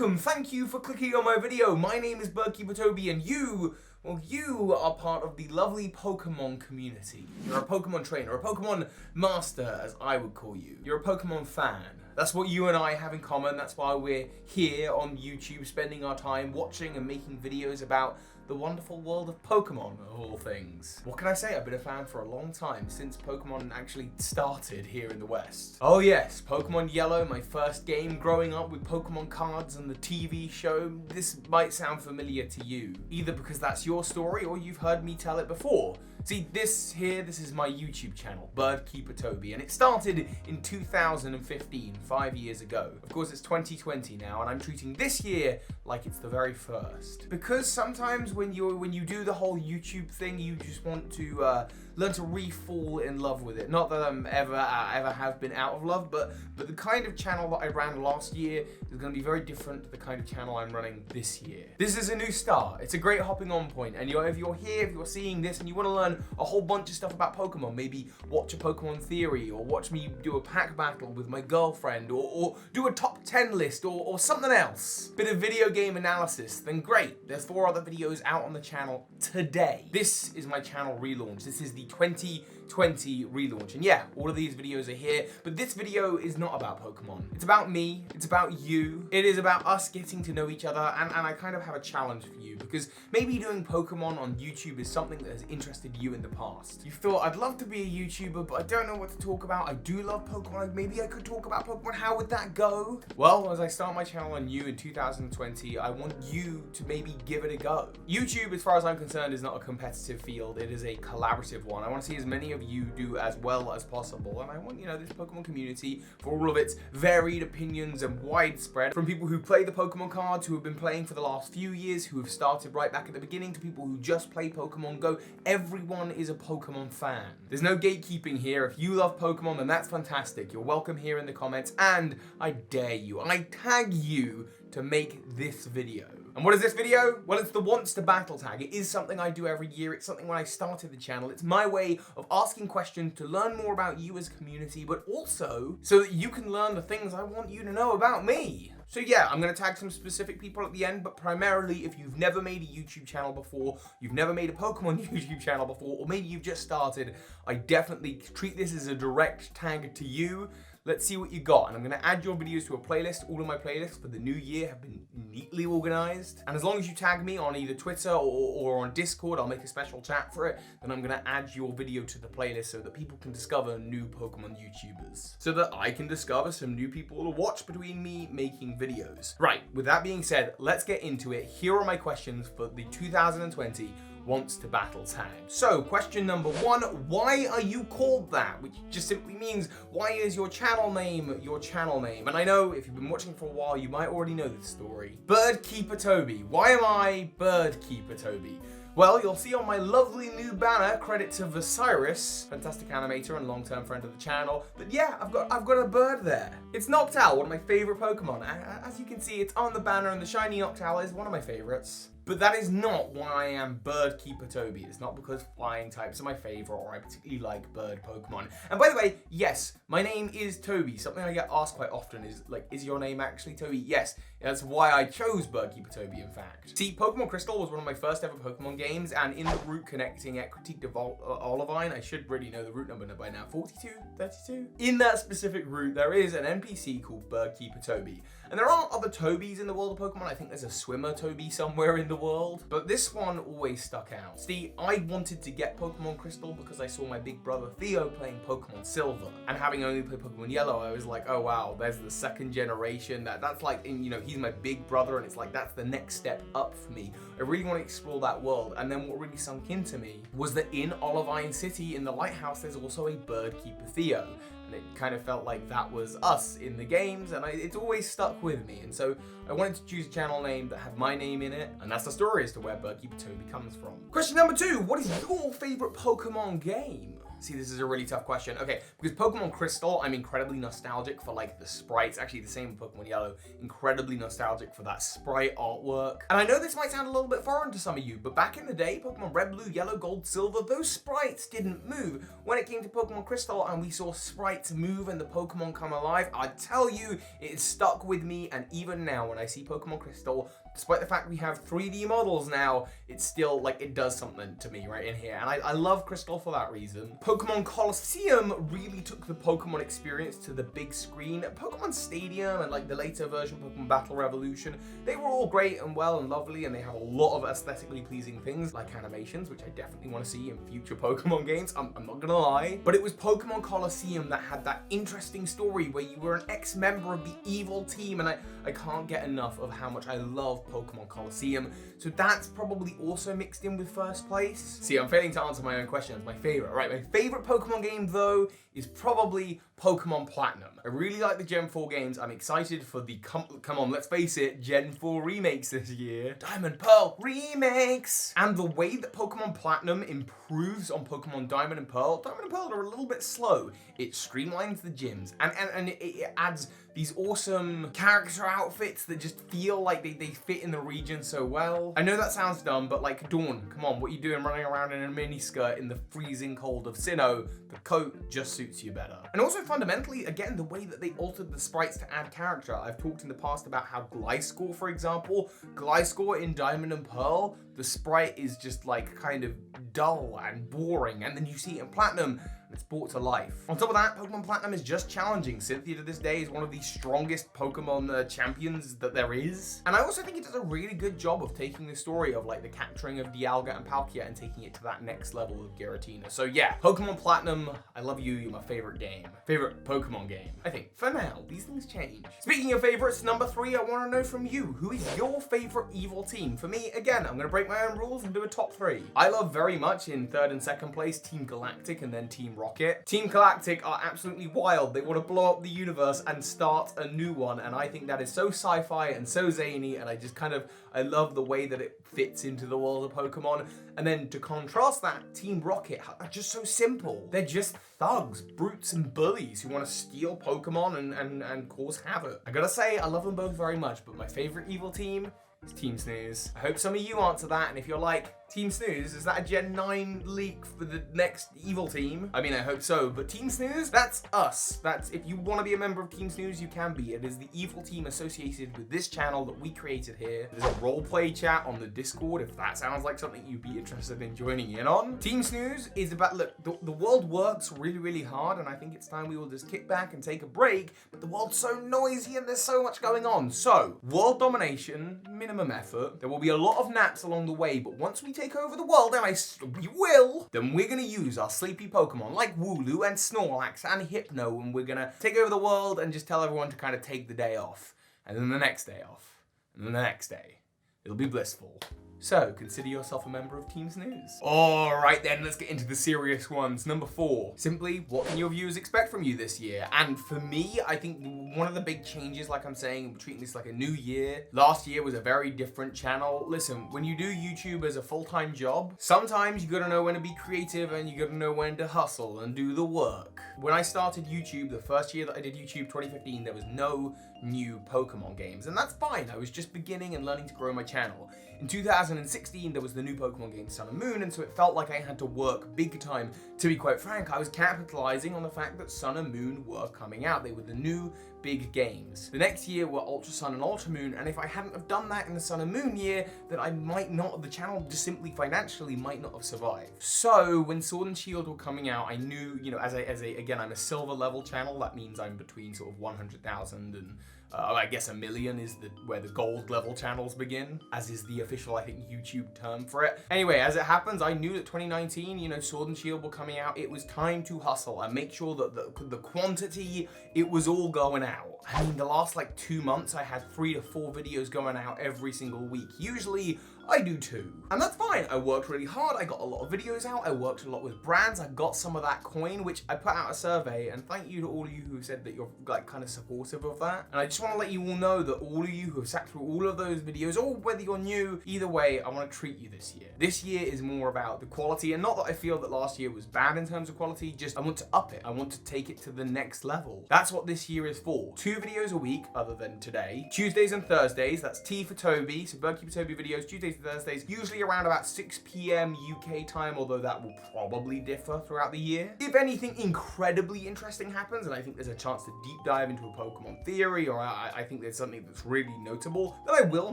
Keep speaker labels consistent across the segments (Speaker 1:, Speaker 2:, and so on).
Speaker 1: welcome, thank you for clicking on my video. My name is BirdKeeper Toby and you are part of the lovely Pokemon community. You're a Pokemon trainer, a Pokemon master as I would call you. You're a Pokemon fan. That's what you and I have in common. That's why we're here on YouTube spending our time watching and making videos about the wonderful world of Pokemon, of all things. What can I say? I've been a fan for a long time, since Pokemon actually started here in the West. Oh yes, Pokemon Yellow, my first game growing up with Pokemon cards and the TV show. This might sound familiar to you, either because that's your story or you've heard me tell it before. See, this is my YouTube channel, BirdKeeper Toby, and it started in 2015, 5 years ago. Of course, it's 2020 now, and I'm treating this year like it's the very first. Because sometimes when you do the whole YouTube thing, you just want to learn to re-fall in love with it. Not that I'm ever have been out of love, but the kind of channel that I ran last year is going to be very different to the kind of channel I'm running this year. This is a new start. It's a great hopping on point, and if you're here, if you're seeing this, and you want to learn a whole bunch of stuff about Pokemon, maybe watch a Pokemon theory, or watch me do a pack battle with my girlfriend, or do a top 10 list, or something else. Bit of video game analysis, then great. There's 4 other videos out on the channel today. This is my channel relaunch. This is the 2020 relaunch. And yeah, all of these videos are here, but this video is not about Pokemon. It's about me, it's about you. It is about us getting to know each other, and I kind of have a challenge for you, because maybe doing Pokemon on YouTube is something that has interested you in the past. You thought, I'd love to be a YouTuber, but I don't know what to talk about. I do love Pokemon, maybe I could talk about Pokemon. How would that go? Well, as I start my channel on you in 2020, I want you to maybe give it a go. YouTube, as far as I'm concerned, is not a competitive field. It is a collaborative one. I want to see as many of you do as well as possible, and I want, this Pokemon community, for all of its varied opinions and widespread, from people who play the Pokemon cards, who have been playing for the last few years, who have started right back at the beginning, to people who just play Pokemon Go. Everyone is a Pokemon fan. There's no gatekeeping here. If you love Pokemon, then that's fantastic. You're welcome here in the comments, and I dare you, I tag you to make this video. And what is this video? Well, it's the Wants to Battle tag. It is something I do every year. It's something when I started the channel. It's my way of asking questions to learn more about you as a community, but also so that you can learn the things I want you to know about me. So yeah, I'm going to tag some specific people at the end, but primarily if you've never made a YouTube channel before, you've never made a Pokemon YouTube channel before, or maybe you've just started, I definitely treat this as a direct tag to you. Let's see what you got, and I'm going to add your videos to a playlist. All of my playlists for the new year have been neatly organized, and as long as you tag me on either Twitter or on Discord, I'll make a special chat for it, then I'm going to add your video to the playlist so that people can discover new Pokemon YouTubers, so that I can discover some new people to watch between me making videos. Right, with that being said, let's get into it. Here are my questions for the 2020 Wants to Battle tag. So, question number 1, why are you called that? Which just simply means, why is your channel name your channel name? And I know if you've been watching for a while, you might already know this story. BirdKeeper Toby. Why am I BirdKeeper Toby? Well, you'll see on my lovely new banner, credit to Visirus, fantastic animator and long-term friend of the channel. But yeah, I've got a bird there. It's Noctowl, one of my favorite Pokemon. As you can see, it's on the banner, and the shiny Noctowl is one of my favorites. But that is not why I am BirdKeeper Toby. It's not because flying types are my favorite, or I particularly like bird Pokemon. And by the way, yes, my name is Toby. Something I get asked quite often is, is your name actually Toby? Yes, that's why I chose BirdKeeper Toby, in fact. See, Pokemon Crystal was one of my first ever Pokemon games, and in the route connecting Equity to Olivine, I should really know the route number by now, 42, 32? In that specific route, there is an NPC called BirdKeeper Toby. And there aren't other Tobys in the world of Pokemon. I think there's a swimmer Toby somewhere in the world, but this one always stuck out. See, I wanted to get Pokemon Crystal because I saw my big brother Theo playing Pokemon Silver, and having only played Pokemon Yellow, I was like, oh wow, there's the second generation. That's like, he's my big brother, and it's like, that's the next step up for me. I really want to explore that world. And then what really sunk into me was that in Olivine City, in the lighthouse, there's also a BirdKeeper Theo. And it kind of felt like that was us in the games, and it's always stuck with me. And so I wanted to choose a channel name that had my name in it, and that's the story as to where BirdKeeper Toby comes from. Question number 2, what is your favorite Pokemon game? See, this is a really tough question. Okay, because Pokemon Crystal, I'm incredibly nostalgic for like the sprites. Actually, the same with Pokemon Yellow. Incredibly nostalgic for that sprite artwork. And I know this might sound a little bit foreign to some of you, but back in the day, Pokemon Red, Blue, Yellow, Gold, Silver, those sprites didn't move. When it came to Pokemon Crystal and we saw sprites move and the Pokemon come alive, I tell you, it stuck with me. And even now, when I see Pokemon Crystal, despite the fact we have 3D models now, it's still like it does something to me right in here. And I love Crystal for that reason. Pokemon Colosseum really took the Pokemon experience to the big screen. Pokemon Stadium and like the later version Pokemon Battle Revolution, they were all great and well and lovely, and they have a lot of aesthetically pleasing things like animations, which I definitely want to see in future Pokemon games. I'm not gonna lie. But it was Pokemon Colosseum that had that interesting story where you were an ex-member of the evil team, and I can't get enough of how much I love Pokemon Colosseum. So that's probably also mixed in with first place. See, I'm failing to answer my own question as my favorite. Right, my favorite Pokemon game though is probably Pokemon Platinum. I really like the Gen 4 games. I'm excited for the, come on, let's face it, Gen 4 remakes this year. Diamond Pearl remakes! And the way that Pokemon Platinum improves on Pokemon Diamond and Pearl are a little bit slow. It streamlines the gyms and it adds these awesome character outfits that just feel like they fit in the region so well. I know that sounds dumb, but like, Dawn, come on, what are you doing running around in a miniskirt in the freezing cold of Sinnoh? The coat just suits you better. And also fundamentally, again, the way that they altered the sprites to add character. I've talked in the past about how Gliscor, for example, Gliscor in Diamond and Pearl, the sprite is just like kind of dull and boring, and then you see it in Platinum, it's brought to life. On top of that, Pokemon Platinum is just challenging. Cynthia to this day is one of the strongest Pokemon champions that there is. And I also think it does a really good job of taking the story of like the capturing of Dialga and Palkia and taking it to that next level of Giratina. So yeah, Pokemon Platinum, I love you, you're my favorite game. Favorite Pokemon game. I think, for now, these things change. Speaking of favorites, number 3, I want to know from you, who is your favorite evil team? For me, again, I'm gonna break my own rules and do a top 3. I love very much in 3rd and 2nd place, Team Galactic and then Team Rocket. Team Galactic are absolutely wild. They want to blow up the universe and start a new one, and I think that is so sci-fi and so zany, and I love the way that it fits into the world of Pokemon. And then to contrast that, Team Rocket are just so simple. They're just thugs, brutes, and bullies who want to steal Pokemon and cause havoc. I gotta say, I love them both very much, but my favorite evil team is Team Snooze. I hope some of you answer that, and if you're like, Team Snooze, is that a Gen 9 leak for the next evil team? I mean, I hope so, but Team Snooze, that's us. That's, if you want to be a member of Team Snooze, you can be. It is the evil team associated with this channel that we created here. There's a roleplay chat on the Discord if that sounds like something you'd be interested in joining in on. Team Snooze is about, look, the world works really, really hard, and I think it's time we will just kick back and take a break, but the world's so noisy and there's so much going on. So, world domination, minimum effort. There will be a lot of naps along the way, but once we take over the world, and we will, then we're gonna use our sleepy Pokemon like Wooloo and Snorlax and Hypno, and we're gonna take over the world and just tell everyone to kind of take the day off, and then the next day off, and then the next day. It'll be blissful. So, consider yourself a member of Team Snooze. Alright then, let's get into the serious ones. Number 4, simply, what can your viewers expect from you this year? And for me, I think one of the big changes, like I'm saying, we're treating this like a new year. Last year was a very different channel. Listen, when you do YouTube as a full-time job, sometimes you gotta know when to be creative and you gotta know when to hustle and do the work. When I started YouTube, the first year that I did YouTube, 2015, there was no new Pokemon games, and that's fine. I was just beginning and learning to grow my channel. In 2016, there was the new Pokemon game Sun and Moon, and so it felt like I had to work big time. To be quite frank, I was capitalizing on the fact that Sun and Moon were coming out. They were the new big games. The next year were Ultra Sun and Ultra Moon, and if I hadn't have done that in the Sun and Moon year, then I might not, the channel just simply financially might not have survived. So when Sword and Shield were coming out, I knew, you know, again, I'm a silver level channel. That means I'm between sort of 100,000 and I guess 1 million is where the gold level channels begin, as is the official, I think, YouTube term for it. Anyway, as it happens, I knew that 2019, you know, Sword and Shield were coming out. It was time to hustle and make sure that the quantity, it was all going out. I mean, the last like 2 months, I had 3 to 4 videos going out every single week. Usually, I do too. And that's fine. I worked really hard. I got a lot of videos out. I worked a lot with brands. I got some of that coin, which I put out a survey, and thank you to all of you who said that you're like kind of supportive of that. And I just want to let you all know that all of you who have sat through all of those videos, or whether you're new, either way, I want to treat you this year. This year is more about the quality, and not that I feel that last year was bad in terms of quality, just I want to up it. I want to take it to the next level. That's what this year is for. 2 videos a week, other than today. Tuesdays and Thursdays, that's T for Toby, so BirdKeeper Toby videos, Tuesdays and Thursdays, usually around about 6 p.m. UK time, although that will probably differ throughout the year. If anything incredibly interesting happens, and I think there's a chance to deep dive into a Pokemon theory, or I think there's something that's really notable, then I will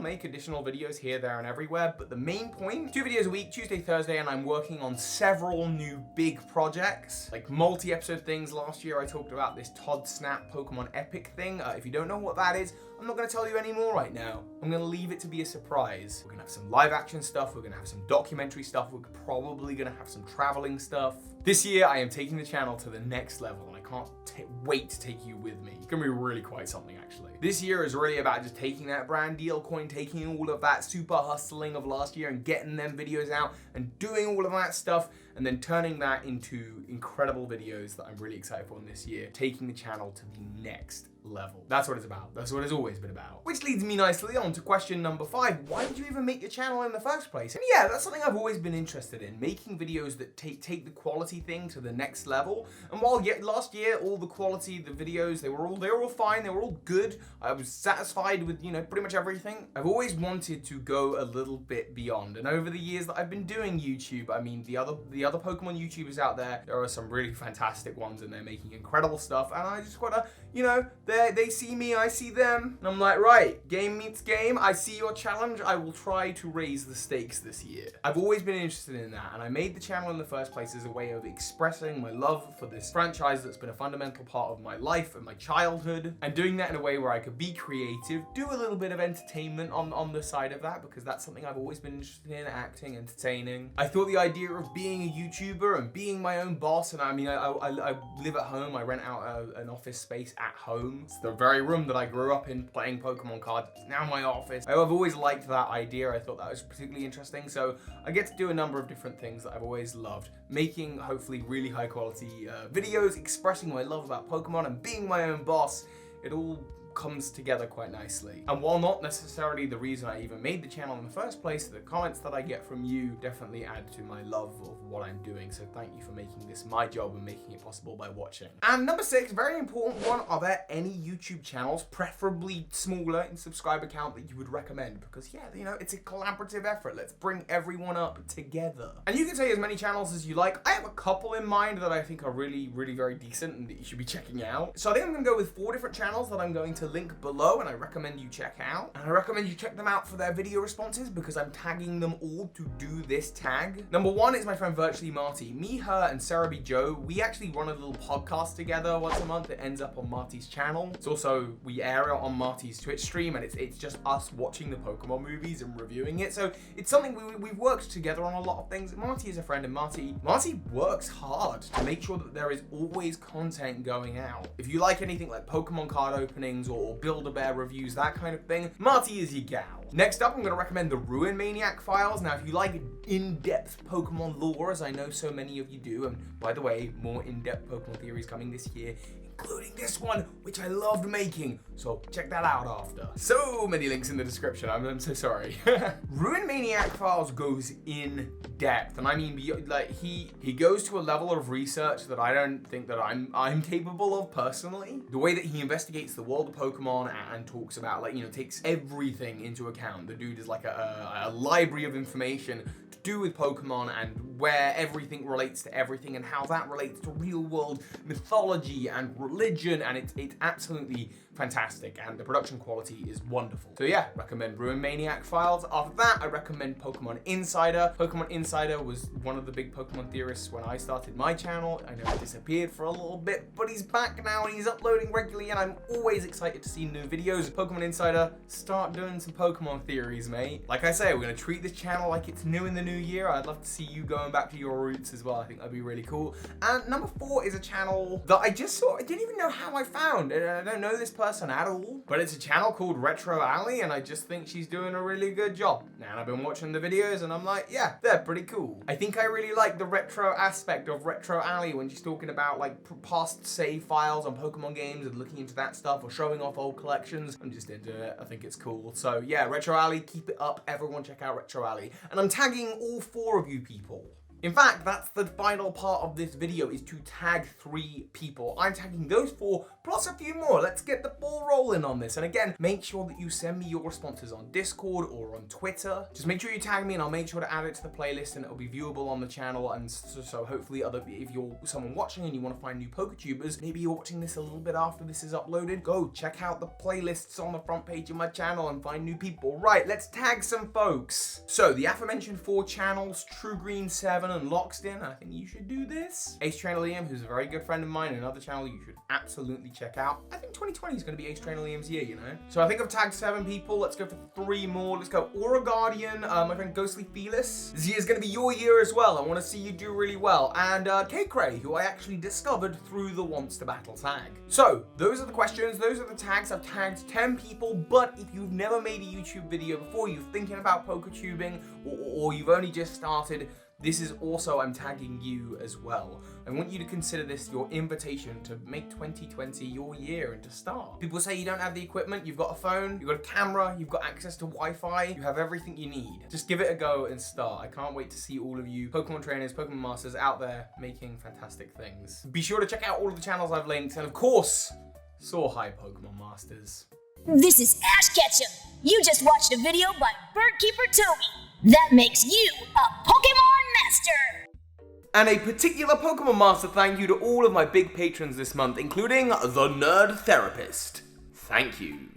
Speaker 1: make additional videos here, there, and everywhere. But the main point, 2 videos a week, Tuesday, Thursday, and I'm working on several new big projects, like multi-episode things. Last year I talked about this Todd Snap Pokemon Epic thing. If you don't know what that is, I'm not going to tell you any more right now. I'm going to leave it to be a surprise. We're going to have some live action stuff, we're going to have some documentary stuff, we're probably going to have some traveling stuff. This year I am taking the channel to the next level, and I can't wait to take you with me. It's going to be really quite something, actually. This year is really about just taking that brand deal coin, taking all of that super hustling of last year and getting them videos out and doing all of that stuff, and then turning that into incredible videos that I'm really excited for in this year, taking the channel to the next level. That's what it's about. That's what it's always been about. Which leads me nicely on to question number 5. Why did you even make your channel in the first place? And yeah, that's something I've always been interested in, making videos that take the quality thing to the next level. And while last year, all the quality, the videos, they were all fine, they were all good. I was satisfied with, pretty much everything. I've always wanted to go a little bit beyond. And over the years that I've been doing YouTube, I mean, the other Pokemon YouTubers out there are some really fantastic ones, and they're making incredible stuff. And I just gotta, they see me, I see them, and I'm like, right, game meets game. I see your challenge. I will try to raise the stakes this year. I've always been interested in that, and I made the channel in the first place as a way of expressing my love for this franchise that's been a fundamental part of my life and my childhood, and doing that in a way where I could be creative, do a little bit of entertainment on the side of that, because that's something I've always been interested in, acting, entertaining. I thought the idea of being a YouTuber and being my own boss, and I mean, I live at home. I rent out an office space at home. It's the very room that I grew up in playing Pokemon cards. It's now my office. I've always liked that idea. I thought that was particularly interesting. So I get to do a number of different things that I've always loved. Making, hopefully, really high quality videos, expressing my love about Pokemon and being my own boss. It all comes together quite nicely. And while not necessarily the reason I even made the channel in the first place, the comments that I get from you definitely add to my love of what I'm doing. So thank you for making this my job and making it possible by watching. And number 6, very important one, are there any YouTube channels, preferably smaller in subscriber count, that you would recommend? Because yeah, it's a collaborative effort. Let's bring everyone up together. And you can say as many channels as you like. I have a couple in mind that I think are really, really very decent and that you should be checking out. So I think I'm gonna go with 4 different channels that I'm going to link below, and I recommend you check out. And I recommend you check them out for their video responses, because I'm tagging them all to do this tag. Number 1 is my friend Virtually Marty. Me, her, and Sarah B. Joe, we actually run a little podcast together once a month. It ends up on Marty's channel. It's also, we air it on Marty's Twitch stream, and it's just us watching the Pokemon movies and reviewing it. So it's something we've worked together on a lot of things. Marty is a friend, and Marty works hard to make sure that there is always content going out. If you like anything like Pokemon card openings or Build-A-Bear reviews, that kind of thing, Marty is your gal. Next up, I'm going to recommend the Ruin Maniac Files. Now, if you like in-depth Pokemon lore, as I know so many of you do, and by the way, more in-depth Pokemon theories coming this year, including this one, which I loved making, so check that out after. So many links in the description, I'm so sorry. Ruin Maniac Files goes in depth, and I mean, like, he goes to a level of research that I don't think that I'm capable of personally. The way that he investigates the world of Pokemon and talks about, like, takes everything into account. The dude is like a library of information to do with Pokemon, and where everything relates to everything, and how that relates to real world mythology and religion, and it's absolutely fantastic, and the production quality is wonderful. So yeah, recommend Ruin Maniac Files. After that, I recommend Pokemon Insider. Pokemon Insider was one of the big Pokemon theorists when I started my channel. I know he disappeared for a little bit, but he's back now and he's uploading regularly, and I'm always excited to see new videos. Pokemon Insider, start doing some Pokemon Pokemon theories, mate. Like I say, we're gonna treat this channel like it's new in the new year. I'd love to see you going back to your roots as well. I think that'd be really cool. And number 4 is a channel that I just saw. I didn't even know how I found. I don't know this person at all, but it's a channel called Retro Alley, and I just think she's doing a really good job. And I've been watching the videos, and I'm like, yeah, they're pretty cool. I think I really like the retro aspect of Retro Alley when she's talking about like past save files on Pokemon games and looking into that stuff or showing off old collections. I'm just into it. I think it's cool. So yeah, Retro Alley, keep it up. Everyone check out Retro Alley. And I'm tagging all 4 of you people. In fact, that's the final part of this video, is to tag 3 people. I'm tagging those 4 plus a few more. Let's get the ball rolling on this. And again, make sure that you send me your responses on Discord or on Twitter. Just make sure you tag me and I'll make sure to add it to the playlist and it'll be viewable on the channel. And so hopefully if you're someone watching and you want to find new PokeTubers, maybe you're watching this a little bit after this is uploaded, go check out the playlists on the front page of my channel and find new people. Right, let's tag some folks. So the aforementioned 4 channels, True Green 7 and Lockstin, I think you should do this. Ace Trainer Liam, who's a very good friend of mine, another channel you should absolutely check out. I think 2020 is going to be Ace Trainer Liam's year, you know? So I think I've tagged 7 people. Let's go for 3 more. Let's go Aura Guardian, my friend Ghostly Felis. This year is going to be your year as well. I want to see you do really well. And K-Cray, who I actually discovered through the Wants to Battle tag. So those are the questions. Those are the tags. I've tagged 10 people, but if you've never made a YouTube video before, you're thinking about PokeTubing, or you've only just started, this is also, I'm tagging you as well. I want you to consider this your invitation to make 2020 your year and to start. People say you don't have the equipment, you've got a phone, you've got a camera, you've got access to Wi-Fi, you have everything you need. Just give it a go and start. I can't wait to see all of you Pokemon trainers, Pokemon masters out there making fantastic things. Be sure to check out all of the channels I've linked, and of course, soar high Pokemon masters.
Speaker 2: This is Ash Ketchum. You just watched a video by BirdKeeper Toby. That makes you a Pokemon Master!
Speaker 1: And a particular Pokemon Master thank you to all of my big patrons this month, including the Nerd Therapist. Thank you.